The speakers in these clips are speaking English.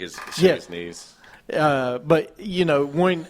his knees. But when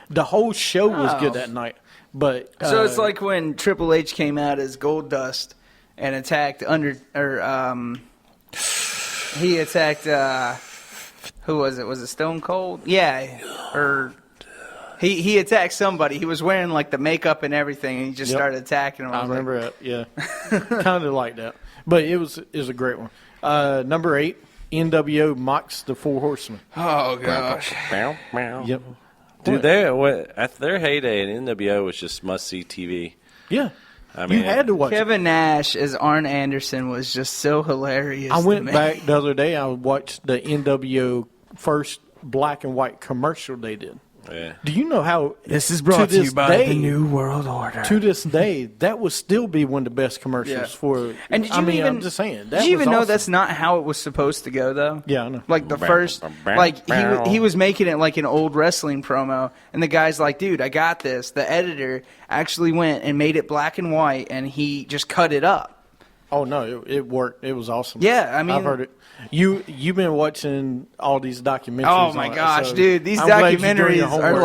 the whole show was good that night. But so it's like when Triple H came out as Goldust and attacked he attacked who was it? Was it Stone Cold? Yeah, or he attacked somebody. He was wearing like the makeup and everything, and he just started attacking him. I remember that. Yeah, kind of like that. But it was a great one. Number 8, NWO mocks the Four Horsemen. Oh gosh. Yep. Dude, at their heyday, NWO was just must-see TV. Yeah. I mean, you had to watch Kevin Nash as Arn Anderson was just so hilarious. I went back the other day. I watched the NWO first black and white commercial they did. Yeah. Do you know how this is brought to you by the New World Order? To this day, that would still be one of the best commercials for. And did you I'm just saying. Did you even know that's not how it was supposed to go, though? Yeah, I know. Like the first, like he was making it like an old wrestling promo, and the guy's like, "Dude, I got this." The editor actually went and made it black and white, and he just cut it up. Oh no, it worked. It was awesome. Yeah, I mean, I've heard it. You've been watching all these documentaries. Oh my gosh, dude! These documentaries are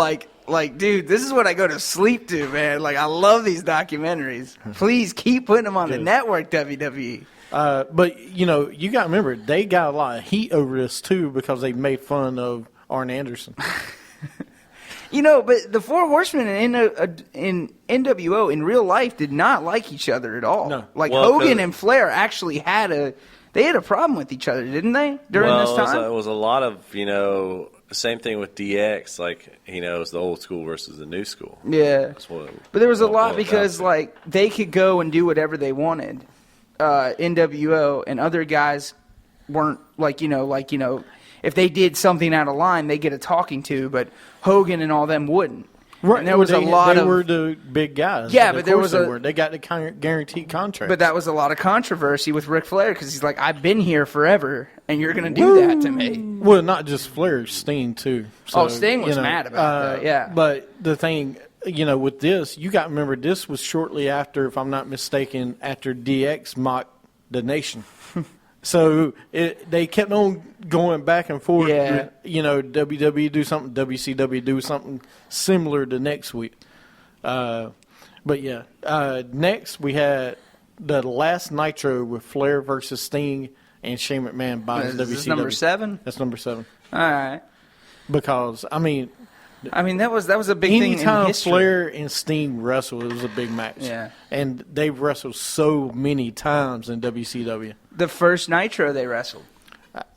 like, dude, this is what I go to sleep to, man. Like, I love these documentaries. Please keep putting them on the network, WWE. But you got to remember they got a lot of heat over this too because they made fun of Arn Anderson. But the Four Horsemen in NWO in real life did not like each other at all. No. Hogan and Flair actually had a problem with each other, didn't they, during this time? It was a lot of, same thing with DX, it was the old school versus the new school. Yeah. But there was a lot because, they could go and do whatever they wanted, NWO, and other guys weren't, if they did something out of line, they get a talking to, but Hogan and all them wouldn't. Right. And there was a lot They were the big guys. Yeah, but there was they got the guaranteed contract. But that was a lot of controversy with Ric Flair because he's like, I've been here forever, and you're going to do that to me. Well, not just Flair, Sting too. So, Sting was mad about that, yeah. But the thing, with this, you got to remember this was shortly after, if I'm not mistaken, after DX mocked the Nation. So they kept on going back and forth. Yeah. WWE do something, WCW do something similar the next week. But yeah, next we had the last Nitro with Flair versus Sting and Shane McMahon by WCW. Is this number 7? That's number 7. All right. Because that was a big thing in history. Anytime Flair and Sting wrestled, it was a big match. Yeah. And they've wrestled so many times in WCW. The first Nitro they wrestled.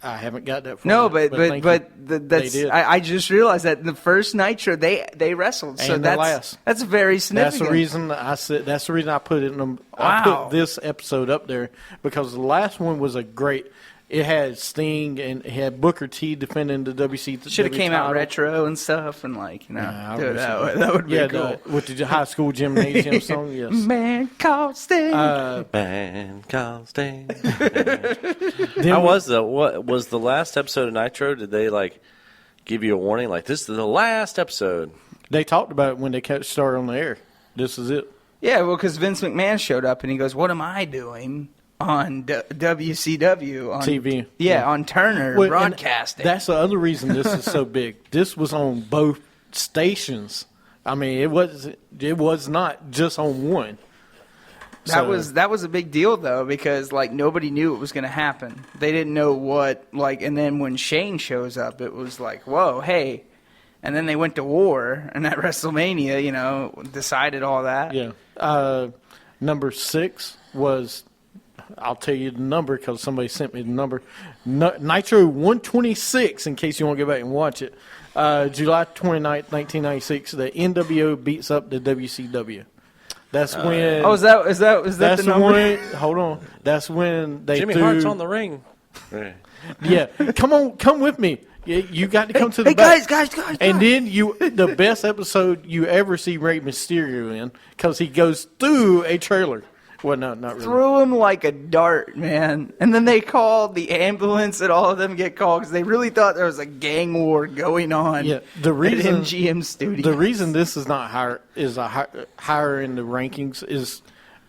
I haven't got that far. No, but they did. I just realized that in the first Nitro they wrestled. So and that's very significant. That's the reason I said. That's the reason I put it in. Wow. I put this episode up there because the last one was a great. It had Sting and it had Booker T defending the WCW. Should have came out retro and stuff and do it that way. That would be cool. With the high school gymnasium song, yes. Man called Sting. Man called Sting. How was the last episode of Nitro? Did they give you a warning this is the last episode? They talked about it when they started on the air. This is it. Yeah, well, because Vince McMahon showed up and he goes, "What am I doing on WCW on TV?" On Turner broadcasting. That's the other reason this is so big. This was on both stations. I mean, it was not just on one. That was a big deal though because nobody knew it was going to happen. They didn't know what and then when Shane shows up, it was whoa, hey. And then they went to war, and at WrestleMania, decided all that. Yeah. Number 6 was, I'll tell you the number because somebody sent me the number. Nitro 126, in case you want to go back and watch it. July 29th, 1996, the NWO beats up the WCW. That's when. Oh, is that the number? Hold on. That's when they Jimmy Hart's on the ring. Yeah. Come with me. You got to come to the back. Guys. And then the best episode you ever see Rey Mysterio in, because he goes through a trailer. Well, no, not really. Threw him like a dart, man. And then they called the ambulance, and all of them get called because they really thought there was a gang war going on. Yeah, the reason at MGM Studios. The reason this is not higher higher in the rankings is,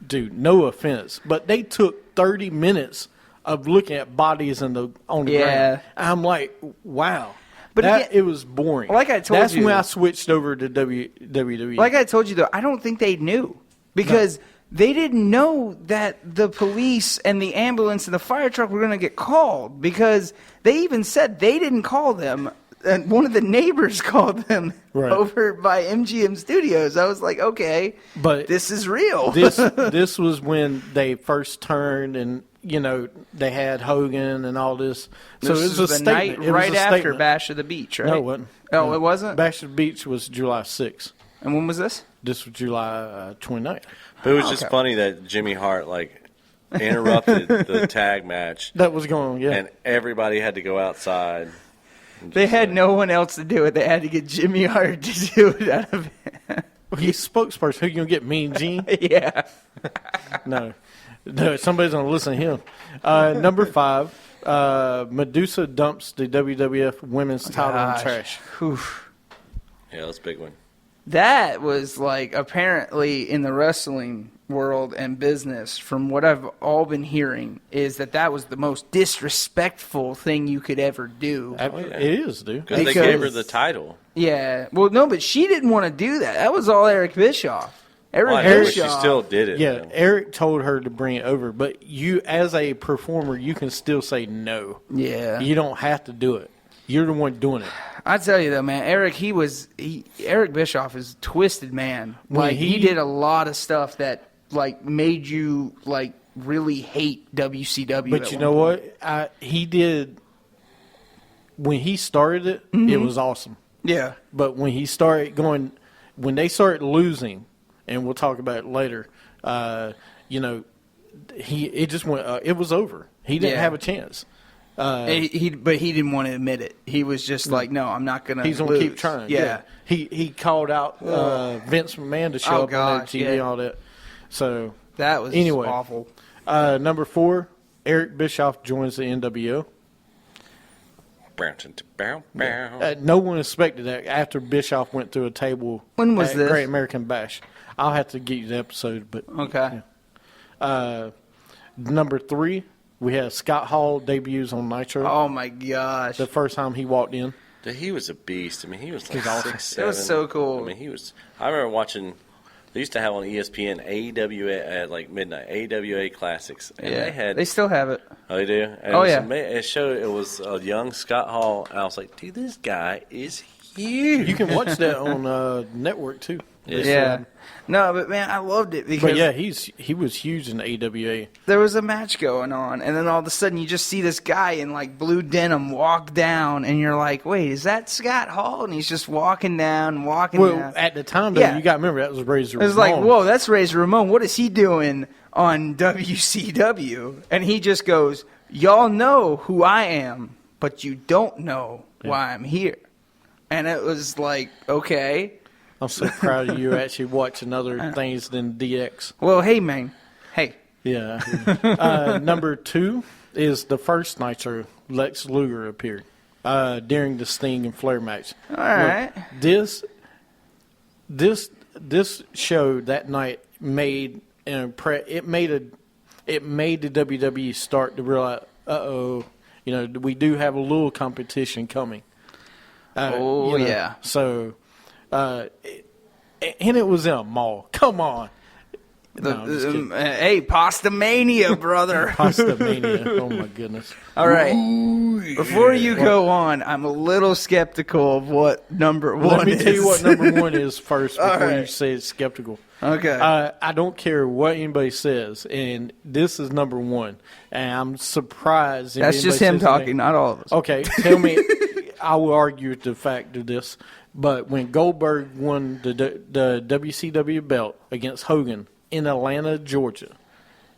dude, no offense, but they took 30 minutes of looking at bodies on the ground. I'm like, wow. But it was boring. Like I told That's you. when I switched over to WWE. Like I told you, though, I don't think they knew. Because they didn't know that the police and the ambulance and the fire truck were going to get called. Because they even said they didn't call them. And one of the neighbors called them over by MGM Studios. I was like, okay, but this is real. this was when they first turned, and they had Hogan and all this. So this it was was a the statement. night right after Bash of the Beach, right? No, it wasn't. Oh, it wasn't? Bash of the Beach was July 6th. And when was this? This was July 29th. But it was just funny that Jimmy Hart interrupted the tag match. That was going on, and everybody had to go outside. They had no one else to do it. They had to get Jimmy Hart to do it out of it. He's spokesperson. Who you going to get, Mean Gene? Yeah. No, somebody's going to listen to him. Number 5, Medusa dumps the WWF Women's title in trash. Oof. Yeah, that's a big one. That was apparently in the wrestling world and business, from what I've all been hearing, is that was the most disrespectful thing you could ever do. It is, dude. Because they gave her the title. Yeah. Well, no, but she didn't want to do that. That was all Eric Bischoff. She still did it. Yeah, though. Eric told her to bring it over, but you, as a performer, you can still say no. Yeah. You don't have to do it. You're the one doing it. I tell you though, man, Eric Bischoff is a twisted man. He did a lot of stuff that made you really hate WCW. But you know what? He did when he started it. It was awesome. Yeah. But when he started when they started losing, and we'll talk about it later. It just went. It was over. He didn't have a chance. But he didn't want to admit it. He was just no, I'm not gonna. He's gonna keep trying. Yeah. He called out Vince McMahon to show up on TV and all that. So that was awful. Number 4, Eric Bischoff joins the NWO. No one expected that after Bischoff went through a table. When was this? Great American Bash. I'll have to get you the episode, but okay. Yeah. Number 3, we had Scott Hall debuts on Nitro. Oh my gosh! The first time he walked in. He was a beast. I mean, he was 6'7". It was so cool. I mean, he was. I remember watching. They used to have on ESPN AWA at midnight, AWA Classics. And they still have it. Oh, they do? And it showed it was a young Scott Hall, and I was like, dude, this guy is huge. You can watch that on network, too. Yeah. No, but, man, I loved it. Because he was huge in AWA. There was a match going on, and then all of a sudden you just see this guy in, blue denim walk down, and you're like, wait, is that Scott Hall? And he's just walking down. Well, at the time, though, you got to remember, that was Razor Ramon. It was like, whoa, that's Razor Ramon. What is he doing on WCW? And he just goes, y'all know who I am, but you don't know why I'm here. And it was like, okay. I'm so proud of you actually watching other things than DX. Well, hey, man. Hey. Yeah. Number 2 is the first Nitro. Lex Luger appeared during the Sting and Flair match. All right. Look, this show that night made the WWE start to realize, we do have a little competition coming. Yeah. So. And it was in a mall. Come on. Hey, Pasta Mania, brother. Pasta Mania. Oh, my goodness. All right. Before you go on, I'm a little skeptical of what number 1 is. Let me tell you what number 1 is first before you say it's skeptical. Okay. I don't care what anybody says, and this is number 1. And I'm surprised. That's just him talking, not all of us. Okay. Tell me. I will argue the fact of this. But when Goldberg won the WCW belt against Hogan in Atlanta, Georgia,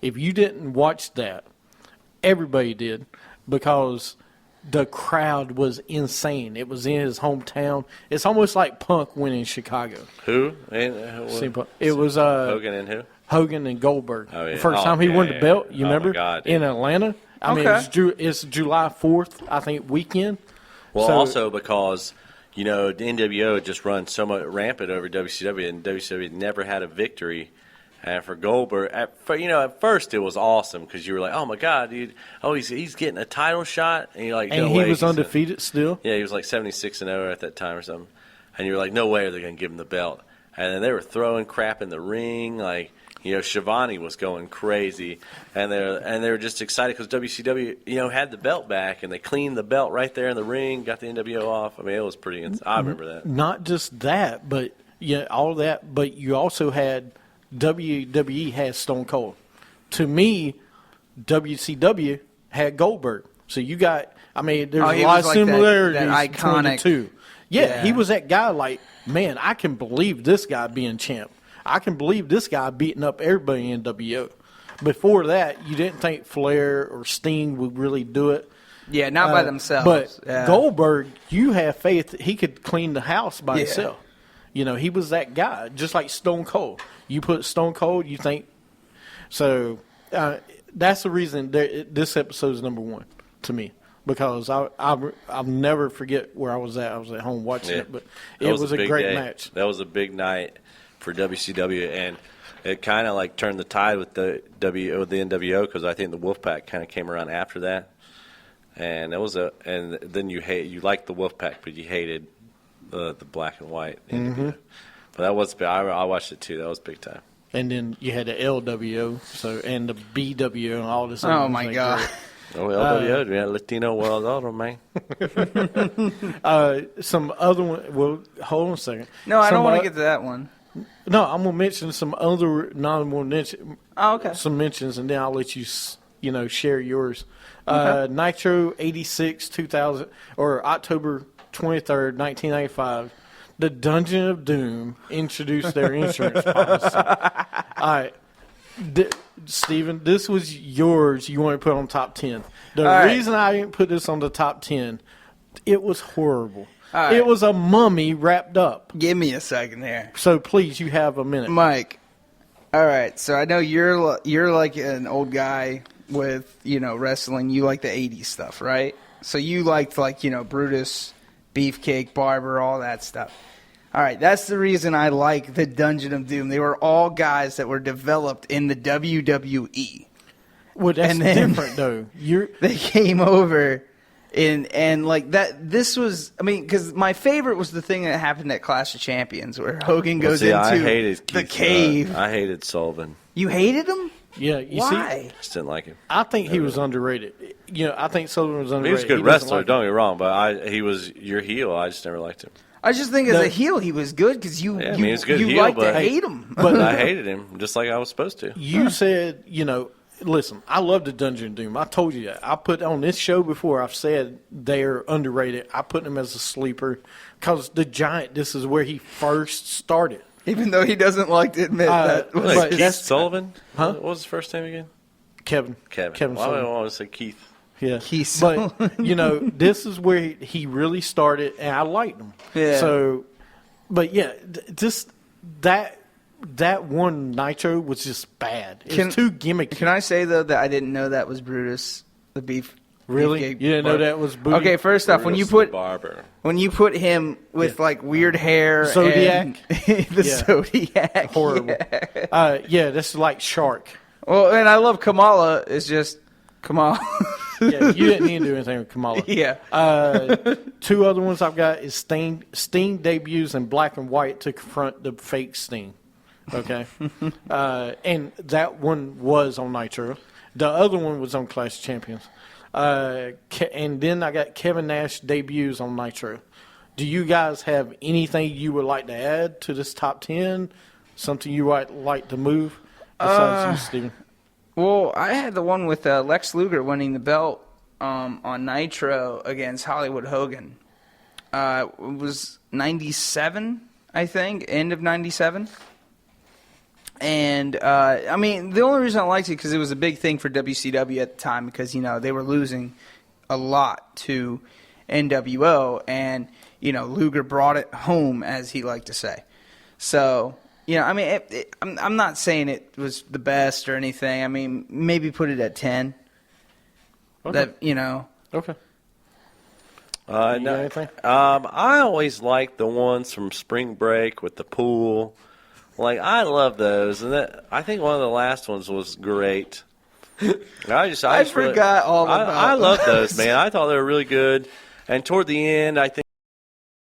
if you didn't watch that, everybody did, because the crowd was insane. It was in his hometown. It's almost like Punk winning Chicago. Who? It was Hogan and who? Hogan and Goldberg. Oh, yeah. The first time he won the belt, you remember? My God, in Atlanta. I mean, it's July 4th, I think, weekend. Well, also because the NWO had just run so much rampant over WCW, and WCW never had a victory And for Goldberg, at first it was awesome because you were like, oh my God, dude, he's getting a title shot, and you're like, and no he way. was undefeated still. Yeah, he was like 76-0 at that time or something, and you were like, no way are they going to give him the belt. And then they were throwing crap in the ring, like Shivani was going crazy, and they were just excited because WCW had the belt back, and they cleaned the belt right there in the ring, got the NWO off. I mean, it was pretty. I remember that. Not just that, but all that, but you also had. WWE has Stone Cold. To me, WCW had Goldberg. So you got, there's a lot of similarities that between the two. Yeah, he was that guy like, man, I can believe this guy being champ. I can believe this guy beating up everybody in NWO. Before that, you didn't think Flair or Sting would really do it. Yeah, not by themselves. But Goldberg, you have faith that he could clean the house by himself. He was that guy, just like Stone Cold. You put Stone Cold, you think. So that's the reason this episode is number one to me, because I'll never forget where I was at. I was at home watching it, but it was a great match. That was a big night for WCW, and it kind of like turned the tide with the NWO, because I think the Wolfpack kind of came around after that, and and then you liked the Wolfpack, but you hated the black and white. Mm-hmm. But that was I watched it too. That was big time. And then you had the LWO, and the BWO and all this. Oh my God! Oh, LWO, we had Latino World Order, man. Some other one. Well, hold on a second. No, I don't want to get to that one. No, I'm gonna mention some other mention. Oh, okay. Some mentions, and then I'll let you share yours. Okay. Nitro '86, 2000, or October 23rd, 1995. The Dungeon of Doom introduced their insurance policy. All right. Stephen, this was yours. You want to put on top 10. The reason I didn't put this on the top 10, it was horrible. Right. It was a mummy wrapped up. Give me a second here. So please, you have a minute. Mike, all right. So I know you're like an old guy with, wrestling. You like the 80s stuff, right? So you liked Brutus, Beefcake, Barber, all that stuff. All right, that's the reason I like the Dungeon of Doom. They were all guys that were developed in the WWE. Well, that's different, though. They came over, and like that. This was, because my favorite was the thing that happened at Clash of Champions, where Hogan goes into the cave. I hated Sullivan. You hated him? Yeah. Why? I just didn't like him. I think he was underrated. I think Sullivan was underrated. He was a good wrestler, don't get me wrong, but he was your heel. I just never liked him. I just think as a heel he was good because you he's a good heel, like but to hate him. But I hated him just like I was supposed to. You said, listen, I love the Dungeon of Doom. I told you that. I put on this show before, I've said they're underrated. I put them as a sleeper because the Giant, this is where he first started. Even though he doesn't like to admit that. But Keith Sullivan? Huh? What was his first name again? Kevin. Kevin Sullivan. I want to say Keith. Yeah, Keith but this is where he really started, and I liked him. Yeah. So, but yeah, just that one Nitro was just bad. It's too gimmicky. Can I say though that I didn't know that was Brutus the Beef? Really? You didn't know that was Booty? Okay, first off, when you put him with like weird hair, Zodiac, and Zodiac, horrible. Yeah, that's like Shark. Well, and I love Kamala. It's just Kamala. Yeah, you didn't need to do anything with Kamala. Yeah. Two other ones I've got is Sting. Sting debuts in black and white to confront the fake Sting. Okay. And that one was on Nitro. The other one was on Clash of Champions. And then I got Kevin Nash debuts on Nitro. Do you guys have anything you would like to add to this top 10? Something you might like to move besides you, Steven? Well, I had the one with Lex Luger winning the belt on Nitro against Hollywood Hogan. It was 97, I think, end of 97. And, the only reason I liked it because it was a big thing for WCW at the time because, they were losing a lot to NWO. And, Luger brought it home, as he liked to say. So, I'm not saying it was the best or anything. Maybe put it at 10. Okay. Okay. Anything? I always liked the ones from Spring Break with the pool Like, I love those, and I think one of the last ones was great. I forgot all about I love those, man. I thought they were really good. And toward the end, I think